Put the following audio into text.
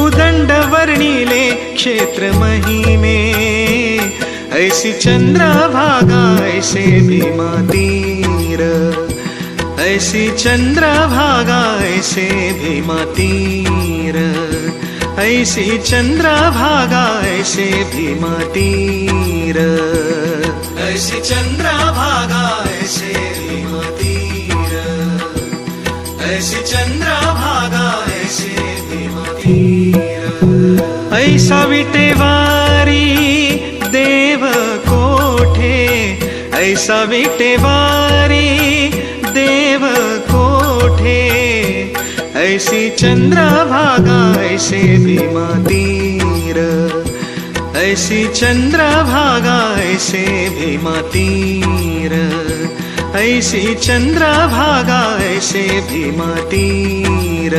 उदंड वर्णिले क्षेत्र महिमे, ऐसी चंद्रभागा ऐसे भीमा तीर, ऐसी चंद्रभागा ऐसे भीमा तीर, ऐसी चंद्रभागा ऐसे भीमा तीर, ऐसी चंद्रभागा ऐसे भीमा तीर, ऐसी चंद्रभागा ऐसे भीमा तीर, ऐसा विटेवारी देव कोठे, ऐसा विटेवारी देव कोठे, ऐसी चंद्रभागा ऐसे भीमा तीर, ऐसी चंद्रभागा ऐसे भीमा तीर, ऐसी चंद्रभागा ऐसे भीमा तीर।